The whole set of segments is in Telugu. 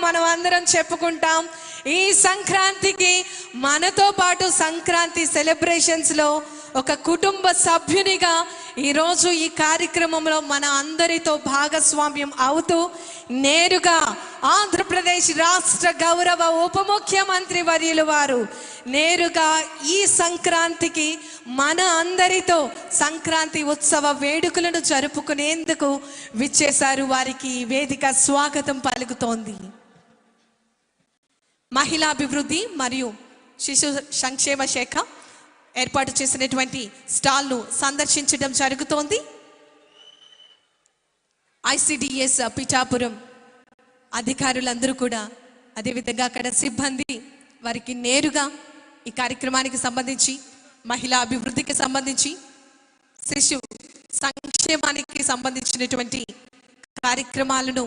మనం అందరం చెప్పుకుంటాం. ఈ సంక్రాంతికి మనతో పాటు సంక్రాంతి సెలబ్రేషన్స్లో ఒక కుటుంబ సభ్యునిగా ఈరోజు ఈ కార్యక్రమంలో మన అందరితో భాగస్వామ్యం అవుతూ నేరుగా ఆంధ్రప్రదేశ్ రాష్ట్ర గౌరవ ఉప ముఖ్యమంత్రి వర్యులు వారు నేరుగా ఈ సంక్రాంతికి మన అందరితో సంక్రాంతి ఉత్సవ వేడుకలను జరుపుకునేందుకు విచ్చేశారు. వారికి ఈ వేదిక స్వాగతం పలుకుతోంది. మహిళాభివృద్ధి మరియు శిశు సంక్షేమ శాఖ ఏర్పాటు చేసినటువంటి స్టాల్ను సందర్శించడం జరుగుతోంది. ICDS పిఠాపురం అధికారులందరూ కూడా, అదేవిధంగా అక్కడ సిబ్బంది వారికి నేరుగా ఈ కార్యక్రమానికి సంబంధించి, మహిళా అభివృద్ధికి సంబంధించి, శిశు సంక్షేమానికి సంబంధించినటువంటి కార్యక్రమాలను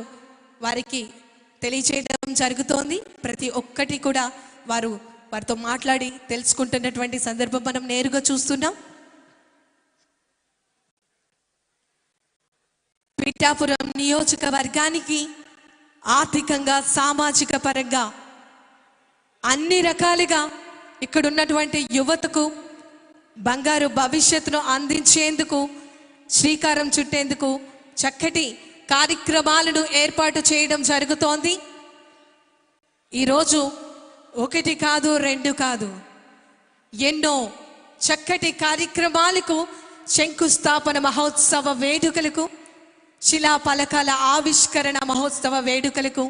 వారికి తెలియజేయడం జరుగుతోంది. ప్రతి ఒక్కటి కూడా వారితో మాట్లాడి తెలుసుకుంటున్నటువంటి సందర్భం మనం నేరుగా చూస్తున్నాం. పిఠాపురం నియోజకవర్గానికి ఆర్థికంగా, సామాజిక పరంగా అన్ని రకాలుగా ఇక్కడ ఉన్నటువంటి యువతకు బంగారు భవిష్యత్తును అందించేందుకు, శ్రీకారం చుట్టేందుకు చక్కటి కార్యక్రమాలను ఏర్పాటు చేయడం జరుగుతోంది. ఈరోజు ఒకటి కాదు, రెండు కాదు, ఎన్నో చక్కటి కార్యక్రమాలకు, శంకుస్థాపన మహోత్సవ వేడుకలకు, శిలాఫలకాల ఆవిష్కరణ మహోత్సవ వేడుకలకు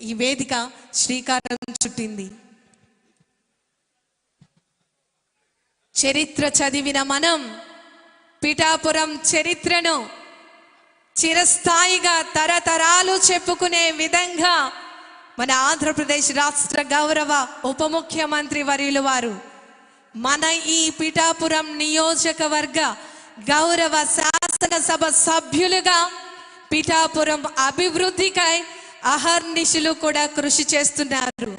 ఈ వేదిక శ్రీకారం చుట్టింది. చరిత్ర చదివిన మనం పిఠాపురం చరిత్రను చిరస్థాయిగా తరతరాలు చెప్పుకునే విధంగా మన ఆంధ్రప్రదేశ్ రాష్ట్ర గౌరవ ఉప ముఖ్యమంత్రి వర్యులు వారు మన ఈ పిఠాపురం నియోజకవర్గ గౌరవ శాసనసభ సభ్యులుగా పిఠాపురం అభివృద్ధికై అహర్నిశలు కూడా కృషి చేస్తున్నారు.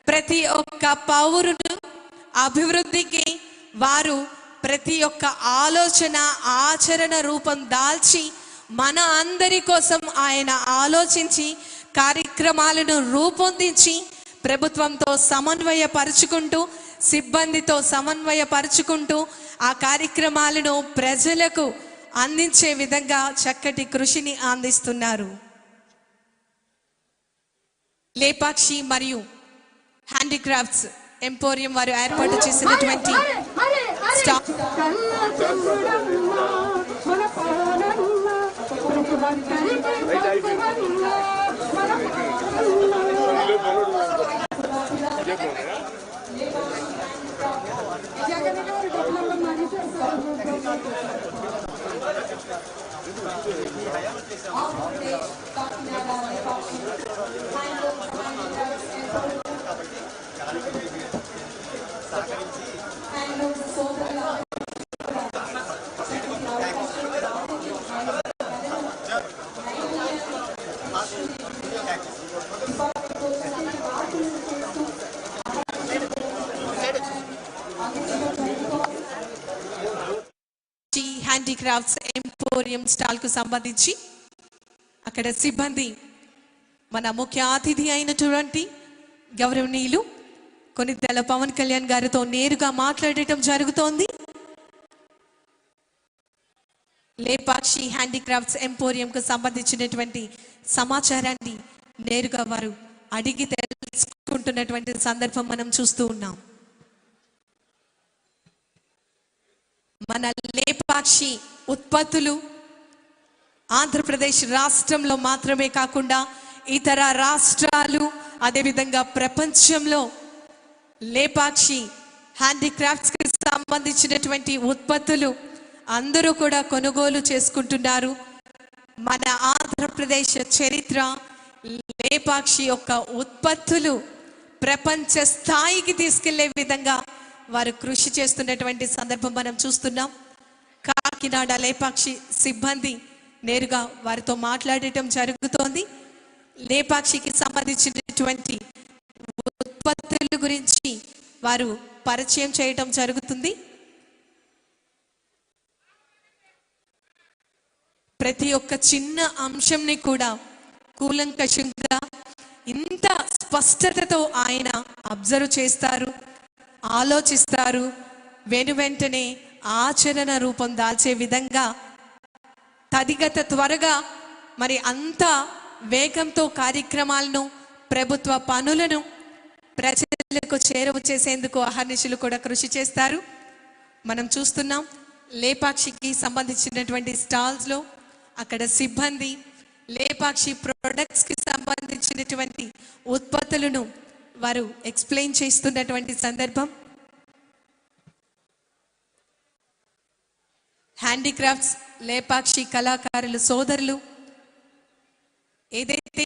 ప్రతి ఒక్క పౌరుడు అభివృద్ధికి వారు ప్రతి ఒక్క ఆలోచన, ఆచరణ రూపం దాల్చి మన అందరి కోసం ఆయన ఆలోచించి కార్యక్రమాలను రూపొందించి ప్రభుత్వంతో సమన్వయపరుచుకుంటూ, సిబ్బందితో సమన్వయపరుచుకుంటూ ఆ కార్యక్రమాలను ప్రజలకు అందించే విధంగా చక్కటి కృషిని అందిస్తున్నారు. లేపాక్షి మరియు హ్యాండీక్రాఫ్ట్స్ ఎంపోరియం వారు ఏర్పాటు చేసినటువంటి స్టాల్ హ్యాండీక్రాఫ్ట్స్ ఎంపోరియం స్టాల్ కు సంబంధించి అక్కడ సిబ్బంది మన ముఖ్య అతిథి అయినటువంటి గౌరవనీయులు కొనిదెల పవన్ కళ్యాణ్ గారితో నేరుగా మాట్లాడటం జరుగుతోంది. లేపాక్షి హ్యాండీక్రాఫ్ట్స్ ఎంపోరియం కు సంబంధించినటువంటి సమాచారాన్ని నేరుగా వారు అడిగి తెలుసుకుంటున్నటువంటి సందర్భం మనం చూస్తూ ఉన్నాం. మన లేపాక్షి ఉత్పత్తులు ఆంధ్రప్రదేశ్ రాష్ట్రంలో మాత్రమే కాకుండా ఇతర రాష్ట్రాలు, అదేవిధంగా ప్రపంచంలో లేపాక్షి హ్యాండీక్రాఫ్ట్స్ కి సంబంధించినటువంటి ఉత్పత్తులు అందరూ కూడా కొనుగోలు చేసుకుంటున్నారు. మన ఆంధ్రప్రదేశ్ చరిత్ర, లేపాక్షి యొక్క ఉత్పత్తులు ప్రపంచ స్థాయికి తీసుకెళ్లే విధంగా వారు కృషి చేస్తున్నటువంటి సందర్భం మనం చూస్తున్నాం. కాకినాడ లేపాక్షి సిబ్బంది నేరుగా వారితో మాట్లాడటం జరుగుతోంది. లేపాక్షికి సంబంధించినటువంటి ఉత్పత్తుల గురించి వారు పరిచయం చేయటం జరుగుతుంది. ప్రతి ఒక్క చిన్న అంశంని కూడా కూలంకషంగా ఇంత స్పష్టతతో ఆయన అబ్జర్వ్ చేస్తారు, ఆలోచిస్తారు, వెనువెంటనే ఆచరణ రూపం దాల్చే విధంగా తదిగత త్వరగా మరి అంత వేగంతో కార్యక్రమాలను, ప్రభుత్వ పనులను ప్రజలకు చేరువ చేసేందుకు అహర్నిశలు కూడా కృషి చేస్తారు. మనం చూస్తున్నాం లేపాక్షికి సంబంధించినటువంటి స్టాల్స్లో అక్కడ సిబ్బంది లేపాక్షి ప్రొడక్ట్స్కి సంబంధించినటువంటి ఉత్పత్తులను వారు ఎక్స్ప్లెయిన్ చేస్తున్నటువంటి సందర్భం. హ్యాండీక్రాఫ్ట్స్ లేపాక్షి కళాకారులు సోదరులు ఏదైతే